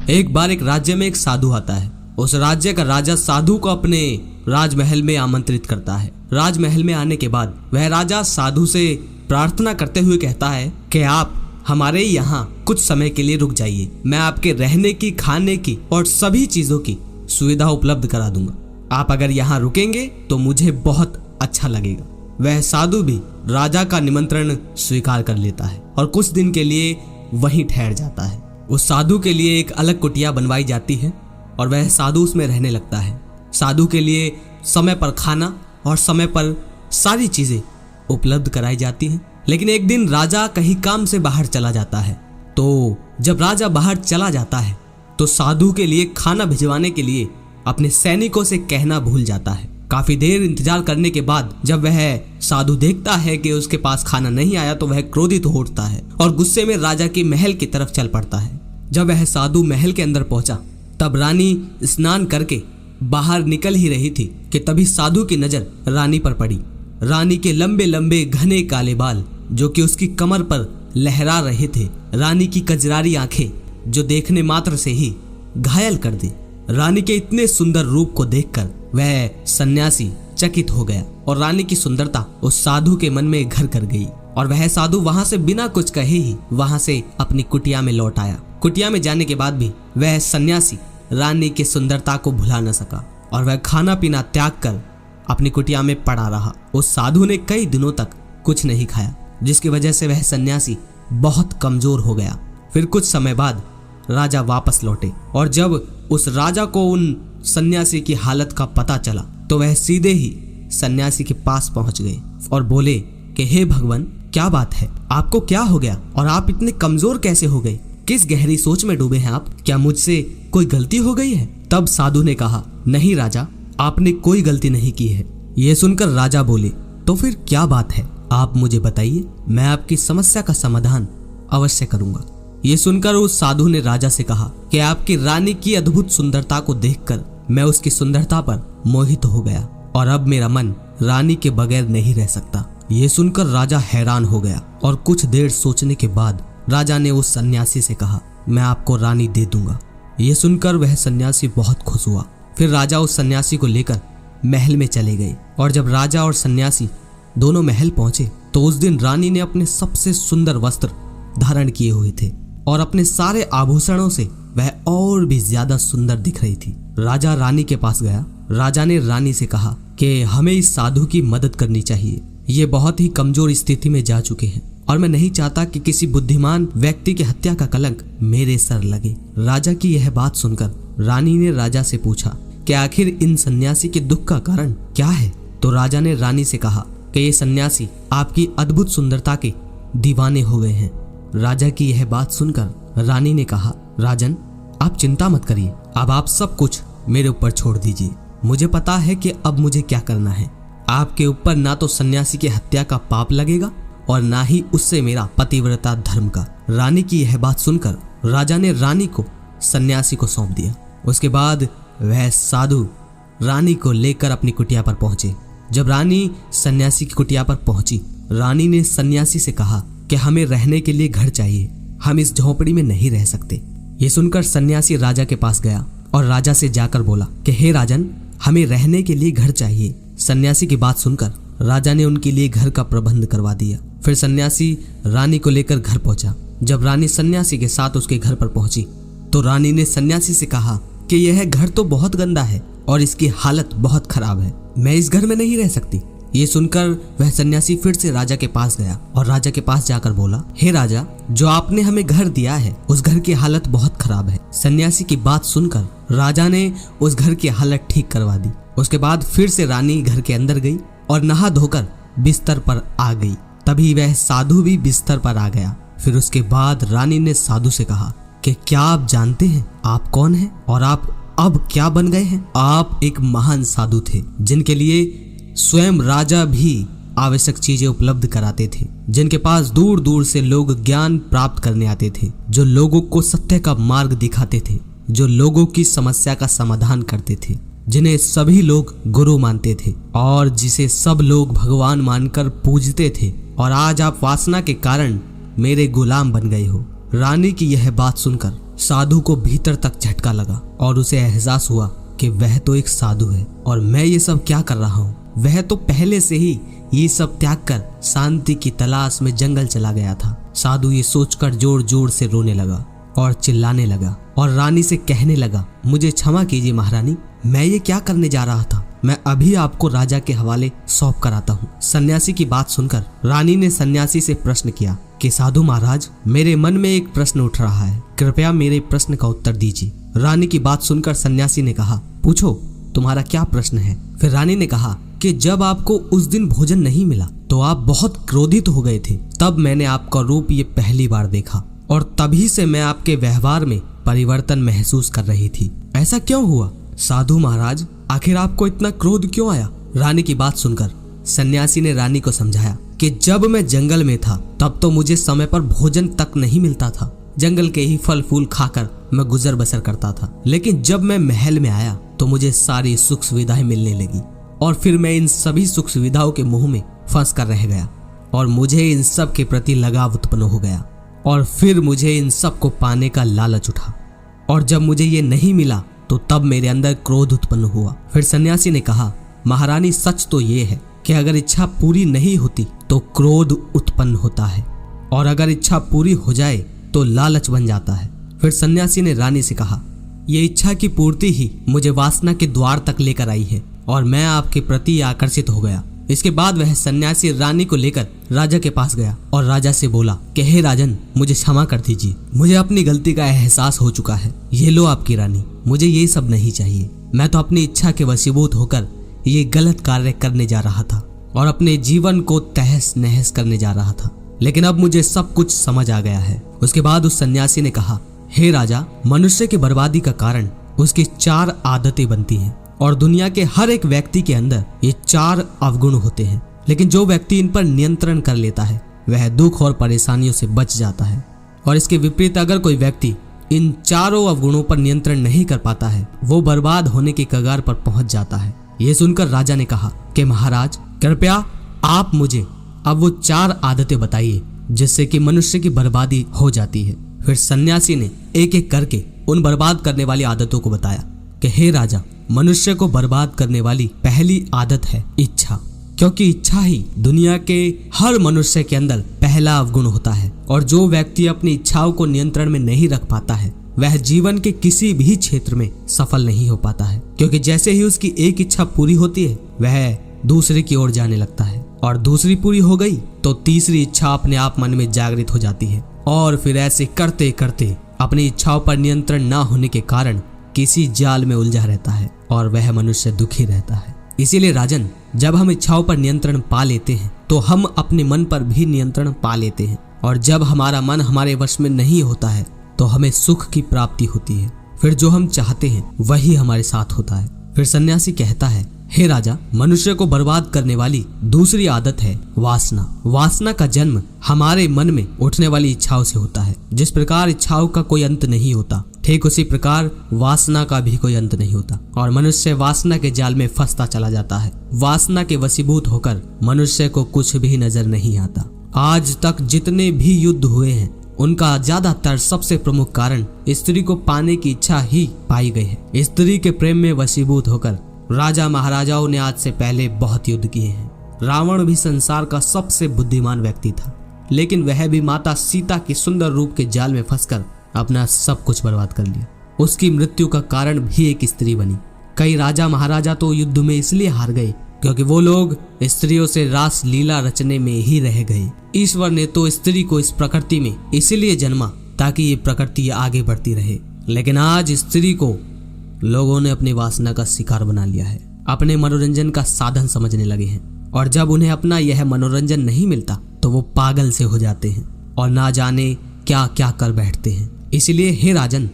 एक बार एक राज्य में एक साधु आता है। उस राज्य का राजा साधु को अपने राजमहल में आमंत्रित करता है। राजमहल में आने के बाद वह राजा साधु से प्रार्थना करते हुए कहता है कि आप हमारे यहाँ कुछ समय के लिए रुक जाइए, मैं आपके रहने की, खाने की और सभी चीजों की सुविधा उपलब्ध करा दूंगा। आप अगर यहाँ रुकेंगे तो मुझे बहुत अच्छा लगेगा। वह साधु भी राजा का निमंत्रण स्वीकार कर लेता है और कुछ दिन के लिए वहीं ठहर जाता है। उस साधु के लिए एक अलग कुटिया बनवाई जाती है और वह साधु उसमें रहने लगता है। साधु के लिए समय पर खाना और समय पर सारी चीजें उपलब्ध कराई जाती हैं। लेकिन एक दिन राजा कहीं काम से बाहर चला जाता है। तो जब राजा बाहर चला जाता है तो साधु के लिए खाना भिजवाने के लिए अपने सैनिकों से कहना भूल जाता है। काफी देर इंतजार करने के बाद जब वह साधु देखता है कि उसके पास खाना नहीं आया तो वह क्रोधित हो उठता है और गुस्से में राजा के महल की तरफ चल पड़ता है। जब वह साधु महल के अंदर पहुंचा तब रानी स्नान करके बाहर निकल ही रही थी कि तभी साधु की नजर रानी पर पड़ी। रानी के लंबे लंबे घने काले बाल जो कि उसकी कमर पर लहरा रहे थे, रानी की कजरारी आंखें जो देखने मात्र से ही घायल कर दी। रानी के इतने सुंदर रूप को देखकर वह सन्यासी चकित हो गया और रानी की सुंदरता उस साधु के मन में घर कर गई और वह साधु वहां से बिना कुछ कहे ही वहां से अपनी कुटिया में लौट आया। कुटिया में जाने के बाद भी वह सन्यासी रानी की सुंदरता को भुला न सका और वह खाना पीना त्याग कर अपनी कुटिया में पड़ा रहा। उस साधु ने कई दिनों तक कुछ नहीं खाया, जिसकी वजह से वह सन्यासी बहुत कमजोर हो गया। फिर कुछ समय बाद राजा वापस लौटे और जब उस राजा को उन सन्यासी की हालत का पता चला तो वह सीधे ही सन्यासी के पास पहुंच गए और बोले कि हे भगवान, क्या बात है, आपको क्या हो गया और आप इतने कमजोर कैसे हो गए? किस गहरी सोच में डूबे हैं आप? क्या मुझसे कोई गलती हो गई है? तब साधु ने कहा, नहीं राजा, आपने कोई गलती नहीं की है। ये सुनकर राजा बोले, तो फिर क्या बात है, आप मुझे बताइए, मैं आपकी समस्या का समाधान अवश्य करूंगा। ये सुनकर उस साधु ने राजा से कहा कि आपकी रानी की अद्भुत सुंदरता को देखकर मैं उसकी सुंदरता पर मोहित हो गया और अब मेरा मन रानी के बगैर नहीं रह सकता। ये सुनकर राजा हैरान हो गया और कुछ देर सोचने के बाद राजा ने उस सन्यासी से कहा, मैं आपको रानी दे दूंगा। ये सुनकर वह सन्यासी बहुत खुश हुआ। फिर राजा उस सन्यासी को लेकर महल में चले गए और जब राजा और सन्यासी दोनों महल पहुंचे तो उस दिन रानी ने अपने सबसे सुंदर वस्त्र धारण किए हुए थे और अपने सारे आभूषणों से वह और भी ज्यादा सुंदर दिख रही थी। राजा रानी के पास गया। राजा ने रानी से कहा कि हमें इस साधु की मदद करनी चाहिए। ये बहुत ही कमजोर स्थिति में जा चुके हैं और मैं नहीं चाहता कि किसी बुद्धिमान व्यक्ति की हत्या का कलंक मेरे सर लगे। राजा की यह बात सुनकर रानी ने राजा से पूछा कि आखिर इन सन्यासी के दुख का कारण क्या है? तो राजा ने रानी से कहा कि ये सन्यासी आपकी अद्भुत सुंदरता के दीवाने हो गए हैं। राजा की यह बात सुनकर रानी ने कहा, राजन, आप चिंता मत करिए, अब आप सब कुछ मेरे ऊपर छोड़ दीजिए। मुझे पता है कि अब मुझे क्या करना है। आपके ऊपर ना तो सन्यासी की हत्या का पाप लगेगा और ना ही उससे मेरा पतिव्रता धर्म का। रानी की यह बात सुनकर राजा ने रानी को सन्यासी को सौंप दिया। उसके बाद वह साधु रानी को लेकर अपनी कुटिया पर पहुंचे। जब रानी सन्यासी की कुटिया पर पहुंची, रानी ने सन्यासी से कहा कि हमें रहने के लिए घर चाहिए, हम इस झोपड़ी में नहीं रह सकते। ये सुनकर सन्यासी राजा के पास गया और राजा से जाकर बोला कि हे राजन, हमें रहने के लिए घर चाहिए। सन्यासी की बात सुनकर राजा ने उनके लिए घर का प्रबंध करवा दिया। फिर सन्यासी रानी को लेकर घर पहुंचा। जब रानी सन्यासी के साथ उसके घर पर पहुंची तो रानी ने सन्यासी से कहा कि यह घर तो बहुत गंदा है और इसकी हालत बहुत खराब है, मैं इस घर में नहीं रह सकती। ये सुनकर वह सन्यासी फिर से राजा के पास गया और राजा के पास जाकर बोला, हे राजा, जो आपने हमें घर दिया है उस घर की हालत बहुत खराब है। सन्यासी की बात सुनकर राजा ने उस घर की हालत ठीक करवा दी। उसके बाद फिर से रानी घर के अंदर गई और नहा धोकर बिस्तर पर आ गई। तभी वह साधु भी बिस्तर पर आ गया। फिर उसके बाद रानी ने साधु से कहा कि क्या आप जानते हैं आप कौन हैं और आप अब क्या बन गए हैं? आप एक महान साधु थे जिनके लिए स्वयं राजा भी आवश्यक चीजें उपलब्ध कराते थे, जिनके पास दूर दूर से लोग ज्ञान प्राप्त करने आते थे, जो लोगों को सत्य का मार्ग दिखाते थे, जो लोगों की समस्या का समाधान करते थे, जिन्हें सभी लोग गुरु मानते थे और जिसे सब लोग भगवान मानकर पूजते थे। और आज आप वासना के कारण मेरे गुलाम बन गए हो। रानी की यह बात सुनकर साधु को भीतर तक झटका लगा और उसे एहसास हुआ कि वह तो एक साधु है और मैं ये सब क्या कर रहा हूँ। वह तो पहले से ही ये सब त्याग कर शांति की तलाश में जंगल चला गया था। साधु ये सोचकर जोर जोर से रोने लगा और चिल्लाने लगा और रानी से कहने लगा, मुझे क्षमा कीजिए महारानी, मैं ये क्या करने जा रहा था। मैं अभी आपको राजा के हवाले सौंप कर आता हूँ। सन्यासी की बात सुनकर रानी ने सन्यासी से प्रश्न किया कि साधु महाराज, मेरे मन में एक प्रश्न उठ रहा है, कृपया मेरे प्रश्न का उत्तर दीजिए। रानी की बात सुनकर सन्यासी ने कहा, पूछो तुम्हारा क्या प्रश्न है। फिर रानी ने कहा कि जब आपको उस दिन भोजन नहीं मिला तो आप बहुत क्रोधित हो गए थे। तब मैंने आपका रूप ये पहली बार देखा और तभी से मैं आपके व्यवहार में परिवर्तन महसूस कर रही थी। ऐसा क्यों हुआ साधु महाराज, आखिर आपको इतना क्रोध क्यों आया। रानी की बात सुनकर सन्यासी ने रानी को समझाया कि जब मैं जंगल में था तब तो मुझे समय पर भोजन तक नहीं मिलता था। जंगल के ही फल फूल खाकर मैं गुजर बसर करता था, लेकिन जब मैं महल में आया तो मुझे सारी सुख सुविधाएं मिलने लगी और फिर मैं इन सभी सुख सुविधाओं के मुंह में फंस कर रह गया और मुझे इन सब के प्रति लगाव उत्पन्न हो गया और फिर मुझे इन सब को पाने का लालच उठा और जब मुझे ये नहीं मिला तो तब मेरे अंदर क्रोध उत्पन्न हुआ। फिर सन्यासी ने कहा, महारानी सच तो ये है कि अगर इच्छा पूरी नहीं होती तो क्रोध उत्पन्न होता है और अगर इच्छा पूरी हो जाए तो लालच बन जाता है। फिर सन्यासी ने रानी से कहा, ये इच्छा की पूर्ति ही मुझे वासना के द्वार तक लेकर आई है और मैं आपके प्रति आकर्षित हो गया। इसके बाद वह सन्यासी रानी को लेकर राजा के पास गया और राजा से बोला कि हे राजन, मुझे क्षमा कर दीजिए, मुझे अपनी गलती का एहसास हो चुका है। ये लो आपकी रानी, मुझे ये सब नहीं चाहिए। मैं तो अपनी इच्छा के वशीभूत होकर ये गलत कार्य करने जा रहा था और अपने जीवन को तहस नहस करने जा रहा था, लेकिन अब मुझे सब कुछ समझ आ गया है। उसके बाद उस सन्यासी ने कहा, हे राजा, मनुष्य की बर्बादी का कारण उसकी 4 आदतें बनती हैं और दुनिया के हर एक व्यक्ति के अंदर ये 4 अवगुण होते हैं, लेकिन जो व्यक्ति इन पर नियंत्रण कर लेता है वह दुख और परेशानियों से बच जाता है। और इसके विपरीत अगर कोई व्यक्ति इन 4 अवगुणों पर नियंत्रण नहीं कर पाता है वो बर्बाद होने की कगार पर पहुंच जाता है। ये सुनकर राजा ने कहा कि महाराज, कृपया आप मुझे अब वो 4 आदतें बताइए जिससे कि मनुष्य की बर्बादी हो जाती है। फिर सन्यासी ने एक एक करके उन बर्बाद करने वाली आदतों को बताया कि हे राजा, मनुष्य को बर्बाद करने वाली पहली आदत है इच्छा, क्योंकि इच्छा ही दुनिया के हर मनुष्य के अंदर पहला अवगुण होता है और जो व्यक्ति अपनी इच्छाओं को नियंत्रण में नहीं रख पाता है वह जीवन के किसी भी क्षेत्र में सफल नहीं हो पाता है, क्योंकि जैसे ही उसकी एक इच्छा पूरी होती है वह दूसरे की ओर जाने लगता है और दूसरी पूरी हो गई तो तीसरी इच्छा अपने आप मन में जागृत हो जाती है और फिर ऐसे करते करते अपनी इच्छाओं पर नियंत्रण न होने के कारण किसी जाल में उलझा रहता है और वह मनुष्य दुखी रहता है। इसीलिए राजन, जब हम इच्छाओं पर नियंत्रण पा लेते हैं तो हम अपने मन पर भी नियंत्रण पा लेते हैं और जब हमारा मन हमारे वश में नहीं होता है तो हमें सुख की प्राप्ति होती है। फिर जो हम चाहते हैं वही हमारे साथ होता है। फिर सन्यासी कहता है, हे राजा, मनुष्य को बर्बाद करने वाली दूसरी आदत है वासना। वासना का जन्म हमारे मन में उठने वाली इच्छाओं से होता है। जिस प्रकार इच्छाओं का कोई अंत नहीं होता, ठीक उसी प्रकार वासना का भी कोई अंत नहीं होता और मनुष्य वासना के जाल में फंसता चला जाता है। वासना के वशीभूत होकर मनुष्य को कुछ भी नजर नहीं आता। आज तक जितने भी युद्ध हुए हैं उनका ज्यादातर सबसे प्रमुख कारण स्त्री को पाने की इच्छा ही पाई गई है। स्त्री के प्रेम में वशीभूत होकर राजा महाराजाओं ने आज से पहले बहुत युद्ध किए हैं। रावण भी संसार का सबसे बुद्धिमान व्यक्ति था, लेकिन वह भी माता सीता के सुंदर रूप के जाल में फंसकर अपना सब कुछ बर्बाद कर लिया। उसकी मृत्यु का कारण भी एक स्त्री बनी। कई राजा महाराजा तो युद्ध में इसलिए हार गए क्योंकि वो लोग स्त्रियों से रास लीला रचने में ही रह गए। ईश्वर ने तो स्त्री को इस प्रकृति में इसलिए जन्मा ताकि ये प्रकृति आगे बढ़ती रहे, लेकिन आज स्त्री को लोगों ने अपनी वासना का शिकार बना लिया है, अपने मनोरंजन का साधन समझने लगे हैं और जब उन्हें अपना यह मनोरंजन नहीं मिलता तो वो पागल से हो जाते हैं और ना जाने क्या क्या कर बैठते हैं। इसलिए हे राजन,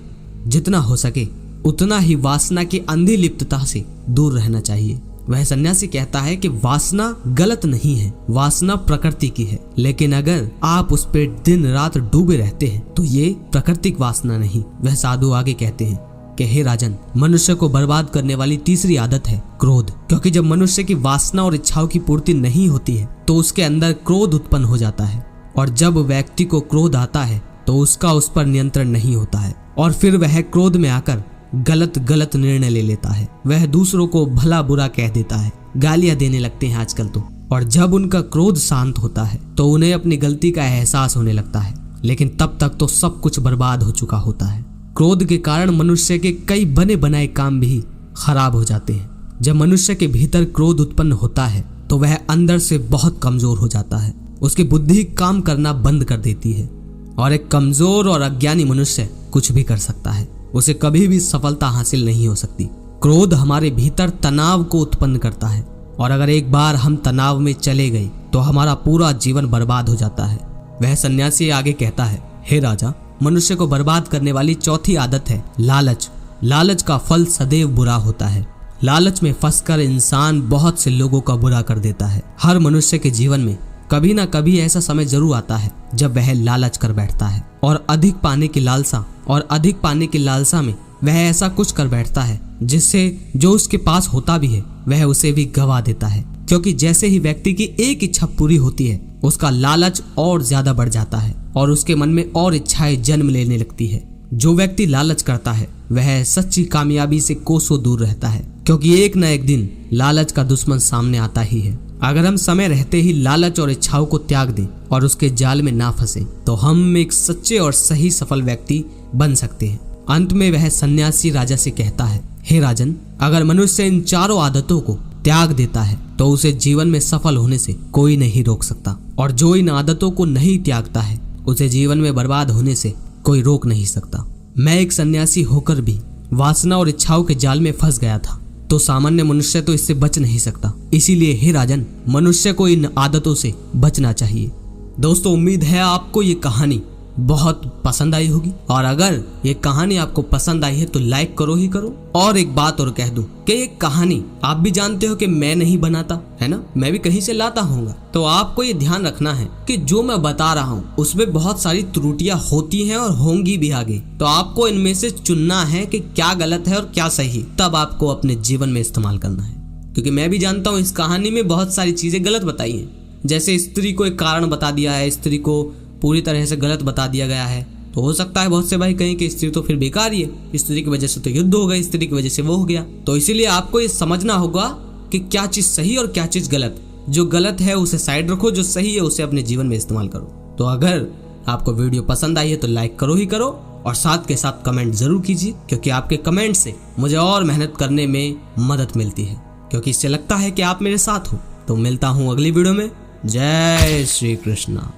जितना हो सके उतना ही वासना की अंधी लिप्तता से दूर रहना चाहिए। वह सन्यासी कहता है कि वासना गलत नहीं है, वासना प्रकृति की है, लेकिन अगर आप उस पर दिन रात डूबे रहते हैं तो ये प्राकृतिक वासना नहीं। वह साधु आगे कहते हैं कि हे राजन, मनुष्य को बर्बाद करने वाली तीसरी आदत है क्रोध, क्योंकि जब मनुष्य की वासना और इच्छाओं की पूर्ति नहीं होती है तो उसके अंदर क्रोध उत्पन्न हो जाता है और जब व्यक्ति को क्रोध आता है तो उसका उस पर नियंत्रण नहीं होता है और फिर वह क्रोध में आकर गलत निर्णय ले लेता है। वह दूसरों को भला बुरा कह देता है, गालियां देने लगते हैं आजकल तो। और जब उनका क्रोध शांत होता है तो उन्हें अपनी गलती का एहसास होने लगता है, लेकिन तब तक तो सब कुछ बर्बाद हो चुका होता है। क्रोध के कारण मनुष्य के कई बने बनाए काम भी खराब हो जाते हैं। जब मनुष्य के भीतर क्रोध उत्पन्न होता है तो वह अंदर से बहुत कमजोर हो जाता है। उसकी बुद्धि काम करना बंद कर देती है और एक कमजोर और अज्ञानी मनुष्य कुछ भी कर सकता है, उसे कभी भी सफलता हासिल नहीं हो सकती। क्रोध हमारे भीतर तनाव को उत्पन्न करता है और अगर एक बार हम तनाव में चले गए तो हमारा पूरा जीवन बर्बाद हो जाता है। वह सन्यासी आगे कहता है, हे राजा, मनुष्य को बर्बाद करने वाली चौथी आदत है लालच। लालच का फल सदैव बुरा होता है। लालच में फंसकर इंसान बहुत से लोगों का बुरा कर देता है। हर मनुष्य के जीवन में कभी ना कभी ऐसा समय जरूर आता है जब वह लालच कर बैठता है और अधिक पाने की लालसा में वह ऐसा कुछ कर बैठता है जिससे जो उसके पास होता भी है वह उसे भी गवा देता है। क्योंकि जैसे ही व्यक्ति की एक इच्छा पूरी होती है उसका लालच और ज्यादा बढ़ जाता है और उसके मन में और इच्छाएं जन्म लेने लगती है। जो व्यक्ति लालच करता है वह सच्ची कामयाबी से कोसों दूर रहता है, क्योंकि एक न एक दिन लालच का दुश्मन सामने आता ही है। अगर हम समय रहते ही लालच और इच्छाओं को त्याग दें और उसके जाल में ना फंसे तो हम एक सच्चे और सही सफल व्यक्ति बन सकते हैं। अंत में वह सन्यासी राजा से कहता है, हे राजन, अगर मनुष्य इन चारों आदतों को त्याग देता है तो उसे जीवन में सफल होने से कोई नहीं रोक सकता, और जो इन आदतों को नहीं त्यागता है उसे जीवन में बर्बाद होने से कोई रोक नहीं सकता। मैं एक सन्यासी होकर भी वासना और इच्छाओं के जाल में फंस गया था, तो सामान्य मनुष्य तो इससे बच नहीं सकता। इसीलिए हे राजन, मनुष्य को इन आदतों से बचना चाहिए। दोस्तों, उम्मीद है आपको ये कहानी बहुत पसंद आई होगी, और अगर ये कहानी आपको पसंद आई है तो लाइक करो ही करो। और एक बात और कह दूं कि ये कहानी आप भी जानते हो कि मैं नहीं बनाता, है ना, मैं भी कहीं से लाता हूँगा। तो आपको ये ध्यान रखना है कि जो मैं बता रहा हूँ उसमें बहुत सारी त्रुटियां होती हैं और होंगी भी आगे। तो आपको इनमें से चुनना है कि क्या गलत है और क्या सही, तब आपको अपने जीवन में इस्तेमाल करना है। क्योंकि मैं भी जानता हूँ इस कहानी में बहुत सारी चीजें गलत बताई हैं। जैसे स्त्री को एक कारण बता दिया है, स्त्री को पूरी तरह से गलत बता दिया गया है। तो हो सकता है बहुत से भाई कहें कि स्त्री तो फिर बेकार ही है, स्त्री की वजह से तो युद्ध हो गया, स्त्री की वजह से वो हो गया। तो इसीलिए आपको ये समझना होगा कि क्या चीज सही और क्या चीज गलत। जो गलत है उसे साइड रखो, जो सही है उसे अपने जीवन में इस्तेमाल करो। तो अगर आपको वीडियो पसंद आई है तो लाइक करो ही करो, और साथ के साथ कमेंट जरूर कीजिए, क्योंकि आपके कमेंट से मुझे और मेहनत करने में मदद मिलती है, क्योंकि इससे लगता है कि आप मेरे साथ हो। तो मिलता हूँ अगली वीडियो में। जय श्री कृष्णा।